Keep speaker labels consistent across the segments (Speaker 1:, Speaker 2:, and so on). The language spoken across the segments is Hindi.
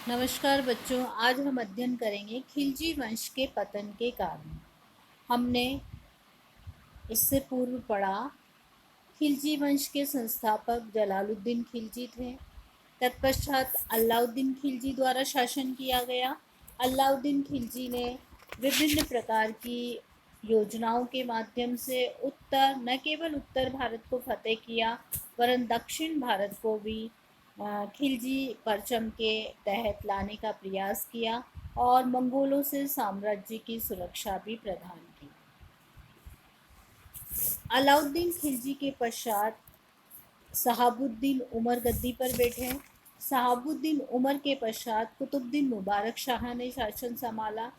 Speaker 1: नमस्कार बच्चों, आज हम अध्ययन करेंगे खिलजी वंश के पतन के कारण। हमने इससे पूर्व पढ़ा खिलजी वंश के संस्थापक जलालुद्दीन खिलजी थे। तत्पश्चात अलाउद्दीन खिलजी द्वारा शासन किया गया। अलाउद्दीन खिलजी ने विभिन्न प्रकार की योजनाओं के माध्यम से न केवल उत्तर भारत को फतेह किया वरन दक्षिण भारत को भी खिलजी परचम के तहत लाने का प्रयास किया और मंगोलों से साम्राज्य की सुरक्षा भी प्रदान की। अलाउद्दीन खिलजी के पश्चात शहाबुद्दीन उमर गद्दी पर बैठे। शहाबुद्दीन उमर के पश्चात कुतुबुद्दीन मुबारक शाह ने शासन संभाला।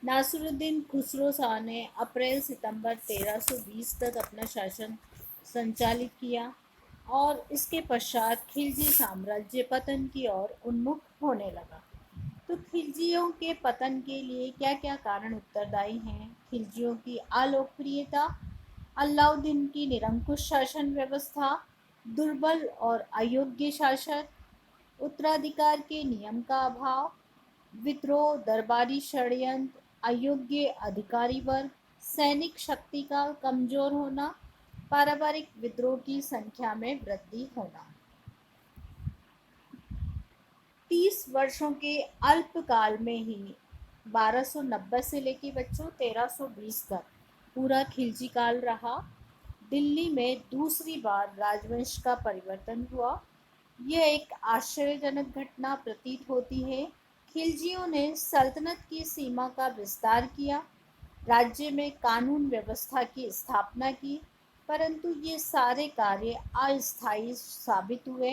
Speaker 1: नासिरुद्दीन खुसरो शाह ने अप्रैल सितंबर 1320 तक अपना शासन संचालित किया और इसके पश्चात खिलजी साम्राज्य पतन की ओर उन्मुख होने लगा। तो खिलजियों के पतन के लिए क्या क्या कारण उत्तरदायी हैं? खिलजियों की अलोकप्रियता, अलाउद्दीन की निरंकुश शासन व्यवस्था, दुर्बल और अयोग्य शासक, उत्तराधिकार के नियम का अभाव, विद्रोह, दरबारी षड्यंत्र, अयोग्य अधिकारी वर्ग, सैनिक शक्ति का कमजोर होना, पारिवारिक विद्रोह की संख्या में वृद्धि होना। 30 वर्षों के अल्पकाल में ही 1290 से लेकर बच्चों 1320 तक पूरा खिलजी काल रहा। दिल्ली में दूसरी बार राजवंश का परिवर्तन हुआ। यह एक आश्चर्यजनक घटना प्रतीत होती है। खिलजियों ने सल्तनत की सीमा का विस्तार किया, राज्य में कानून व्यवस्था की स्थापना की, परंतु ये सारे कार्य अस्थायी साबित हुए।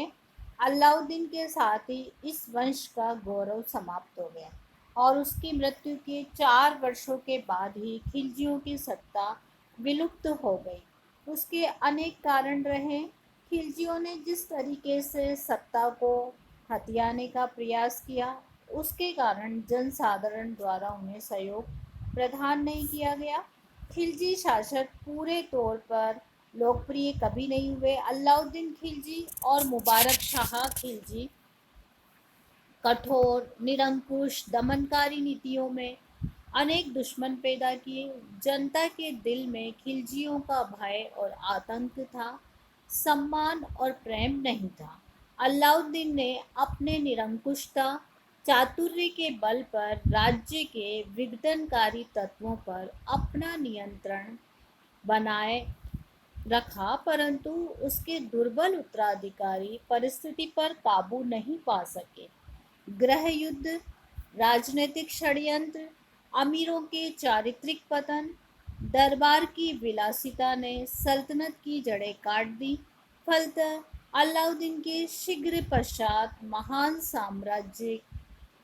Speaker 1: अलाउद्दीन के साथ ही इस वंश का गौरव समाप्त हो गया और उसकी मृत्यु के 4 वर्षों के बाद ही खिलजियों की सत्ता विलुप्त हो गई। उसके अनेक कारण रहे। खिलजियों ने जिस तरीके से सत्ता को हथियाने का प्रयास किया, उसके कारण जनसाधारण द्वारा उन्हें सहयोग प्रदान नहीं किया गया। खिलजी शासक पूरे तौर पर लोकप्रिय कभी नहीं हुए। अलाउद्दीन खिलजी और मुबारक शाह खिलजी कठोर, निरंकुश, दमनकारी नीतियों में अनेक दुश्मन पैदा किए। जनता के दिल में खिलजियों का भय और आतंक था, सम्मान और प्रेम नहीं था। अलाउद्दीन ने अपने निरंकुशता, चातुर्य के बल पर राज्य के विघटनकारी तत्वों पर अपना नियंत्रण बनाए रखा, परंतु उसके दुर्बल उत्तराधिकारी परिस्थिति पर काबू नहीं पा सके। गृह युद्ध, राजनीतिक षड्यंत्र, अमीरों के चारित्रिक पतन, दरबार की विलासिता ने सल्तनत की जड़ें काट दी। फलतः अलाउद्दीन के शीघ्र पश्चात महान साम्राज्य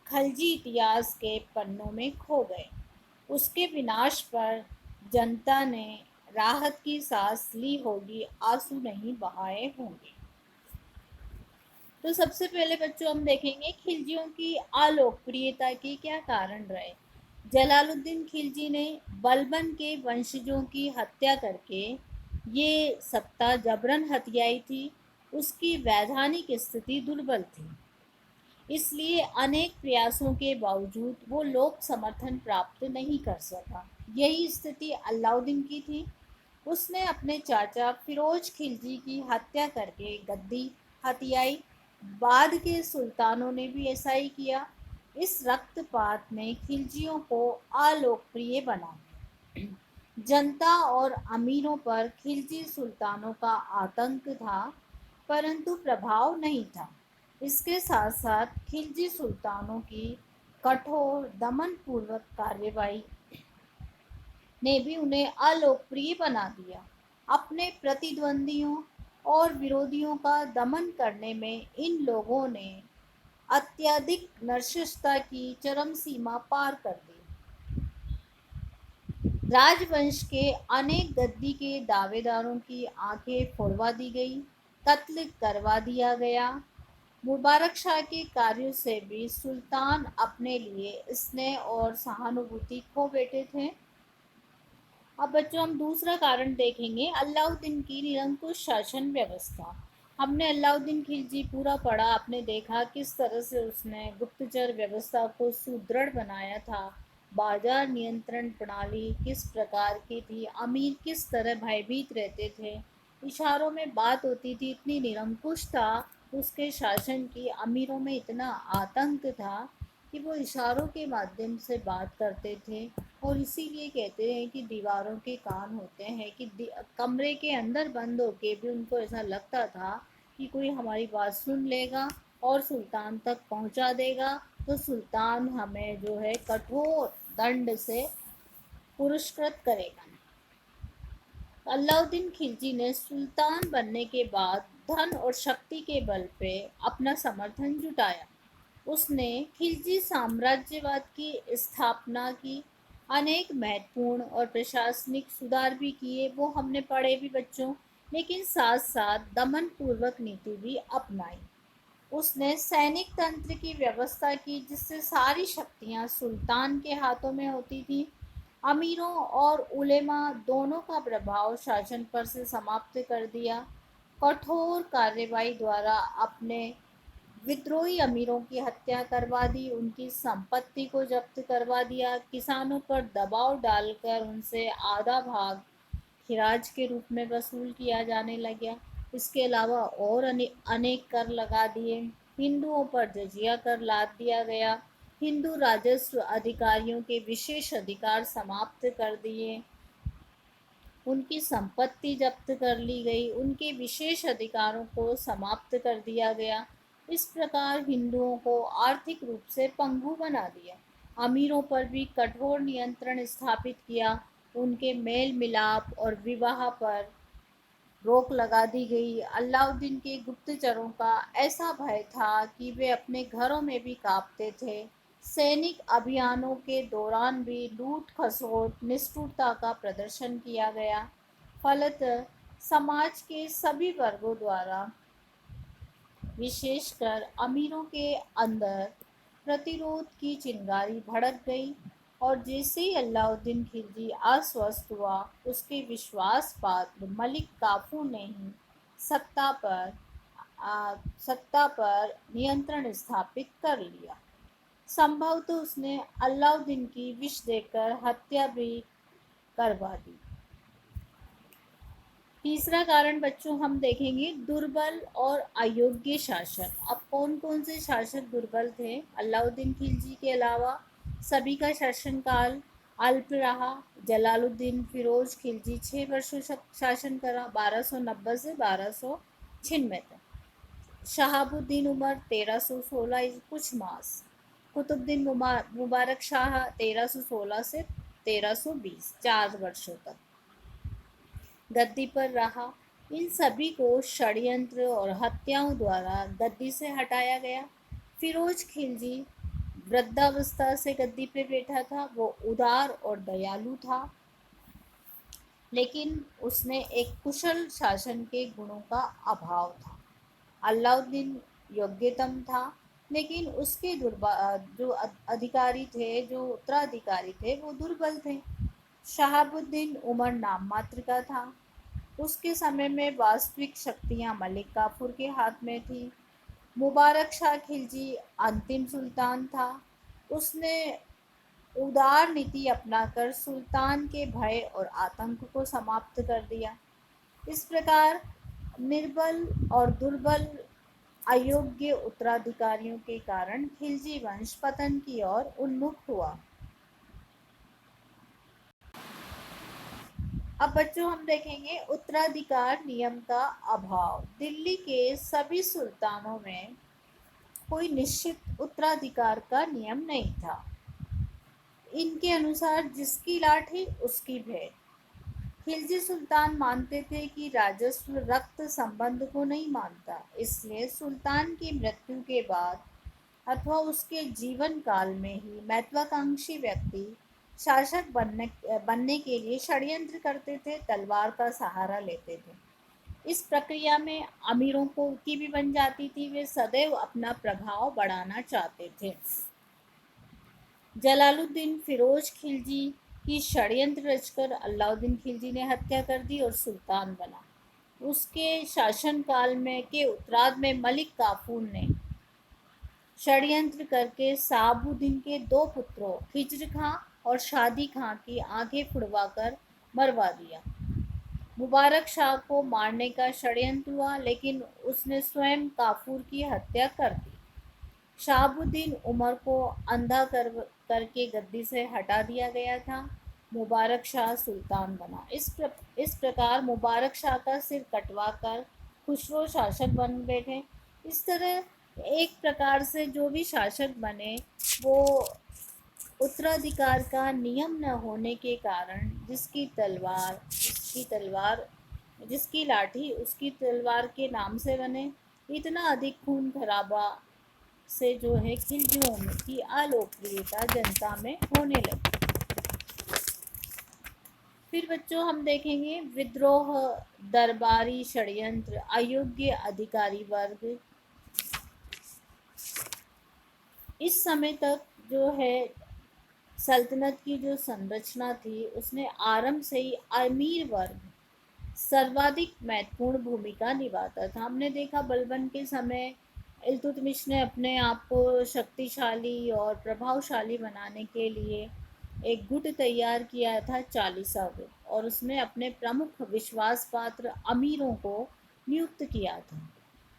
Speaker 1: खलजी इतिहास के पन्नों में खो गए। उसके विनाश पर जनता ने राहत की सांस ली होगी, आंसू नहीं बहाए होंगे। तो सबसे पहले बच्चों हम देखेंगे खिलजियों की अलोकप्रियता के क्या कारण रहे। जलालुद्दीन खिलजी ने बलबन के वंशजों की हत्या करके ये सत्ता जबरन हथियाई थी। उसकी वैधानिक स्थिति दुर्बल थी, इसलिए अनेक प्रयासों के बावजूद वो लोक समर्थन प्राप्त नहीं कर सका। यही स्थिति अलाउद्दीन की थी। उसने अपने चाचा फिरोज खिलजी की हत्या करके गद्दी हथियाई। बाद के सुल्तानों ने भी ऐसा ही किया। इस रक्तपात ने खिलजियों को अलोकप्रिय बना। जनता और अमीरों पर खिलजी सुल्तानों का आतंक था, परंतु प्रभाव नहीं था। इसके साथ साथ खिलजी सुल्तानों की कठोर दमनपूर्वक कार्यवाही ने भी उन्हें अलोकप्रिय बना दिया। अपने प्रतिद्वंदियों और विरोधियों का दमन करने में इन लोगों ने अत्यधिक नृशंसता की चरम सीमा पार कर दी। राजवंश के अनेक गद्दी के दावेदारों की आंखें फोड़वा दी गई, कत्ल करवा दिया गया। मुबारक शाह के कार्यों से भी सुल्तान अपने लिए स्नेह और सहानुभूति खो बैठे थे। अब बच्चों हम दूसरा कारण देखेंगे, अलाउद्दीन की निरंकुश शासन व्यवस्था। हमने अलाउद्दीन खिलजी पूरा पढ़ा, आपने देखा किस तरह से उसने गुप्तचर व्यवस्था को सुदृढ़ बनाया था। बाजार नियंत्रण प्रणाली किस प्रकार की थी, अमीर किस तरह भयभीत रहते थे, इशारों में बात होती थी, इतनी निरंकुश था उसके शासन की, अमीरों में इतना आतंक था कि वो इशारों के माध्यम से बात करते थे। और इसीलिए कहते हैं कि दीवारों के कान होते हैं, कि कमरे के अंदर बंद होके भी उनको ऐसा लगता था कि कोई हमारी बात सुन लेगा और सुल्तान तक पहुंचा देगा, तो सुल्तान हमें जो है कठोर दंड से पुरस्कृत करेगा। अलाउद्दीन खिलजी ने सुल्तान बनने के बाद धन और शक्ति के बल पे अपना समर्थन जुटाया। उसने खिलजी साम्राज्यवाद की स्थापना की, अनेक महत्वपूर्ण और प्रशासनिक सुधार भी किए, वो हमने पढ़े भी बच्चों, लेकिन साथ साथ दमन पूर्वक नीति भी अपनाई। उसने सैनिक तंत्र की व्यवस्था की जिससे सारी शक्तियां सुल्तान के हाथों में होती थी। अमीरों और उलेमा दोनों का प्रभाव शासन पर से समाप्त कर दिया। कठोर कार्रवाई द्वारा अपने विद्रोही अमीरों की हत्या करवा दी, उनकी संपत्ति को जब्त करवा दिया, किसानों पर दबाव डालकर उनसे आधा भाग खिराज के रूप में वसूल किया जाने लगा। इसके अलावा और अनेक कर लगा दिए। हिंदुओं पर जजिया कर लाद दिया गया। हिंदू राजस्व अधिकारियों के विशेष अधिकार समाप्त कर दिए, उनकी संपत्ति जब्त कर ली गई, उनके विशेष अधिकारों को समाप्त कर दिया गया। इस प्रकार हिंदुओं को आर्थिक रूप से पंगु बना दिया। अमीरों पर भी कठोर नियंत्रण स्थापित किया, उनके मेल मिलाप और विवाह पर रोक लगा दी गई। अलाउद्दीन के गुप्तचरों का ऐसा भय था कि वे अपने घरों में भी कांपते थे। सैनिक अभियानों के दौरान भी लूट खसोट निष्ठुरता का प्रदर्शन किया गया। फलतः समाज के सभी वर्गों द्वारा, विशेषकर अमीरों के अंदर प्रतिरोध की चिंगारी भड़क गई। और जैसे ही अलाउद्दीन खिलजी आश्वस्त हुआ, उसके विश्वास पात्र मलिक काफूर ने ही सत्ता पर सत्ता पर नियंत्रण स्थापित कर लिया। संभव तो उसने अलाउद्दीन की विष देकर हत्या भी करवा दी। तीसरा कारण बच्चों हम देखेंगे दुर्बल और अयोग्य शासक। अब कौन कौन से शासक दुर्बल थे? अलाउद्दीन खिलजी के अलावा सभी का शासनकाल अल्प रहा। जलालुद्दीन फिरोज खिलजी 6 वर्षों शासन करा, 1290 से 1296 तक। शहाबुद्दीन उमर 1316 कुछ मास। कुतुबुद्दीन मुबारक शाह 1316 से 1320 4 वर्षों तक गद्दी पर रहा। इन सभी को षड्यंत्र और हत्याओं द्वारा गद्दी से हटाया गया। फिरोज खिलजी वृद्धावस्था से गद्दी पर बैठा था। वो उदार और दयालु था, लेकिन उसने एक कुशल शासन के गुणों का अभाव था। अलाउद्दीन योग्यतम था, लेकिन उसके जो अधिकारी थे, जो उत्तराधिकारी थे, वो दुर्बल थे। शहाबुद्दीन उमर नाम मात्र का था। उसके समय में वास्तविक शक्तियां मलिक काफूर के हाथ में थी। मुबारक शाह खिलजी अंतिम सुल्तान था। उसने उदार नीति अपनाकर सुल्तान के भय और आतंक को समाप्त कर दिया। इस प्रकार निर्बल और दुर्बल अयोग्य उत्तराधिकारियों के कारण खिलजी वंश पतन की ओर उन्मुख हुआ। अब बच्चों हम देखेंगे उत्तराधिकार नियम का अभाव। दिल्ली के सभी सुल्तानों में कोई निश्चित उत्तराधिकार का नियम नहीं था। इनके अनुसार जिसकी लाठी उसकी भेंट। खिलजी सुल्तान मानते थे कि राजस्व रक्त संबंध को नहीं मानता, इसलिए सुल्तान की मृत्यु के बाद अथवा उसके जीवन काल में ही महत्वाकांक्षी व्यक्ति शासक बनने के लिए षड्यंत्र करते थे, तलवार का सहारा लेते थे। इस प्रक्रिया में अमीरों को की भी बन जाती थी, वे सदैव अपना प्रभाव बढ़ाना चाहते थे। जलालुद्दीन फिरोज खिलजी की षड्यंत्र रचकर अलाउद्दीन खिलजी ने हत्या कर दी और सुल्तान बना। उसके शासनकाल में के उत्तरार्ध में मलिक काफूर ने षड्यंत्र करके शहाबुद्दीन के दो पुत्रों खिज्र खां और शादी खां की आंखें फुड़वाकर मरवा दिया। मुबारक शाह को मारने का षड्यंत्र हुआ, लेकिन उसने स्वयं काफूर की हत्या कर दी। शहाबुद्दीन उमर को अंधा करके गद्दी से हटा दिया गया था। मुबारक शाह सुल्तान बना। इस प्रकार मुबारक शाह का सिर कटवा कर खुसरो शासक बन बैठे। इस तरह एक प्रकार से जो भी शासक बने वो उत्तराधिकार का नियम न होने के कारण जिसकी लाठी उसकी तलवार के नाम से बने, इतना अधिक खून खराबा से जो है खिलजियों की अलोकप्रियता जनता में होने लगी। फिर बच्चों हम देखेंगे विद्रोह, दरबारी षड्यंत्र, अयोग्य अधिकारी वर्ग। इस समय तक जो है सल्तनत की जो संरचना थी उसने आरंभ से ही अमीर वर्ग सर्वाधिक महत्वपूर्ण भूमिका निभाता था। हमने देखा बलबन के समय इल्तुतमिश ने अपने आप को शक्तिशाली और प्रभावशाली बनाने के लिए एक गुट तैयार किया था 40 गुट, और उसने अपने प्रमुख विश्वास पात्र अमीरों को नियुक्त किया था।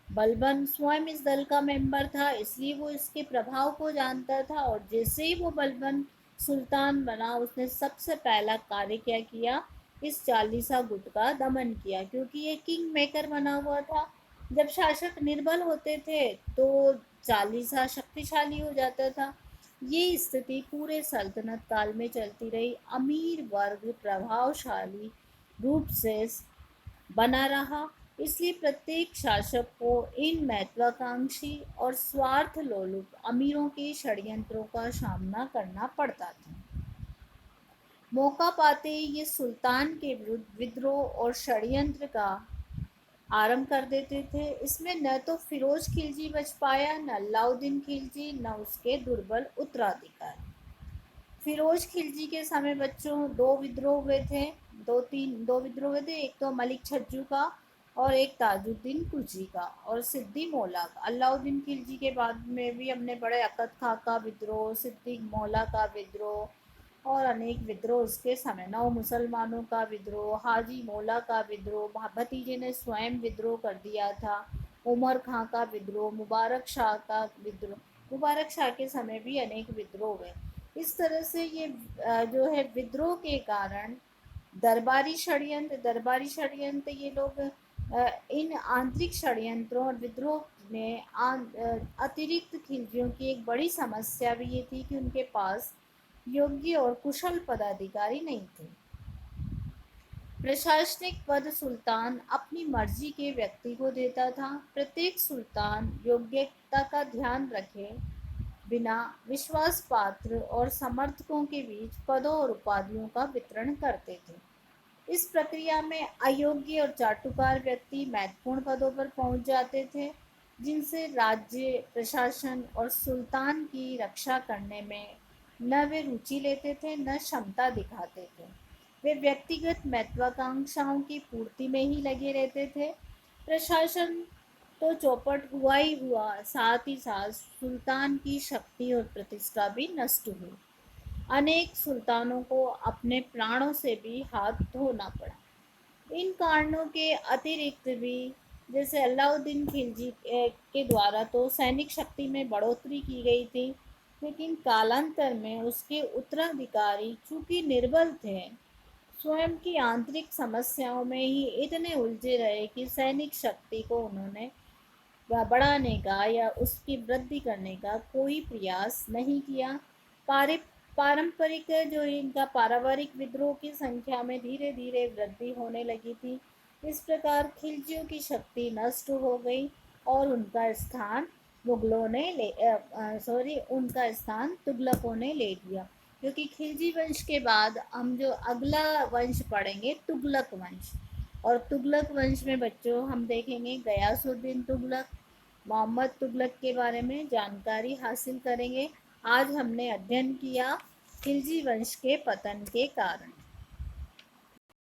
Speaker 1: बलबन स्वयं इस दल का मेंबर था, इसलिए वो इसके प्रभाव को जानता था, और जैसे ही वो बलबन सुल्तान बना उसने सबसे पहला कार्य क्या किया, इस 40 गुट का दमन किया, क्योंकि ये किंग मेकर बना हुआ था। जब शासक निर्बल होते थे तो 40 शक्तिशाली हो जाता था। ये स्थिति पूरे सल्तनत काल में चलती रही। अमीर वर्ग प्रभावशाली रूप से बना रहा, इसलिए प्रत्येक शासक को इन महत्वाकांक्षी और स्वार्थ लोलुप अमीरों के षड्यंत्रों का सामना करना पड़ता था। मौका पाते ही ये सुल्तान के विरुद्ध विद्रोह और षड्यंत्र का आरंभ कर देते थे। इसमें न तो फिरोज खिलजी बच पाया, न अलाउद्दीन खिलजी, न उसके दुर्बल उत्तराधिकारी। फिरोज खिलजी के समय बच्चों दो विद्रोह हुए थे। एक तो मलिक छज्जू का और एक ताजुद्दीन कुची का और सिद्दी मौला का। अलाउद्दीन खिलजी के बाद में भी हमने पढ़े अकद खां का विद्रोह, सिद्दीक मौला का विद्रोह और अनेक विद्रोह उसके समय। नौ मुसलमानों का विद्रोह, हाजी मौला का विद्रोह, भतीजे ने स्वयं विद्रोह कर दिया था, उमर खां का विद्रोह, मुबारक शाह का विद्रोह। मुबारक शाह के समय भी अनेक विद्रोह हुए। इस तरह से ये जो है विद्रोह के कारण दरबारी षड्यंत्र ये लोग इन आंतरिक षड्यंत्रों और विद्रोह में अतिरिक्त खिलजियों की एक बड़ी समस्या भी ये थी कि उनके पास योग्य और कुशल पदाधिकारी नहीं थे। प्रशासनिक पद सुल्तान अपनी मर्जी के व्यक्ति को देता था। प्रत्येक सुल्तान योग्यता का ध्यान रखे बिना विश्वास पात्र और समर्थकों के बीच पदों और उपाधियों का वितरण करते थे। इस प्रक्रिया में अयोग्य और चाटुकार व्यक्ति महत्वपूर्ण पदों पर पहुंच जाते थे, जिनसे राज्य प्रशासन और सुल्तान की रक्षा करने में न वे रुचि लेते थे न क्षमता दिखाते थे। वे व्यक्तिगत महत्वाकांक्षाओं की पूर्ति में ही लगे रहते थे। प्रशासन तो चौपट हुआ ही हुआ, साथ ही साथ सुल्तान की शक्ति और प्रतिष्ठा भी नष्ट हुई। अनेक सुल्तानों को अपने प्राणों से भी हाथ धोना पड़ा। इन कारणों के अतिरिक्त भी जैसे अलाउद्दीन खिलजी के द्वारा तो सैनिक शक्ति में बढ़ोतरी की गई थी, लेकिन कालांतर में उसके उत्तराधिकारी चूंकि निर्बल थे, स्वयं की आंतरिक समस्याओं में ही इतने उलझे रहे कि सैनिक शक्ति को उन्होंने बढ़ाने का या उसकी वृद्धि करने का कोई प्रयास नहीं किया। पारि पारंपरिक जो इनका पारिवारिक विद्रोह की संख्या में धीरे धीरे वृद्धि होने लगी थी। इस प्रकार खिलजियों की शक्ति नष्ट हो गई और उनका स्थान तुगलकों ने ले लिया। क्योंकि खिलजी वंश के बाद हम जो अगला वंश पढ़ेंगे तुगलक वंश, और तुगलक वंश में बच्चों हम देखेंगे गयासुद्दीन तुगलक, मोहम्मद तुगलक के बारे में जानकारी हासिल करेंगे। आज हमने अध्ययन किया खिलजी वंश के पतन के कारण।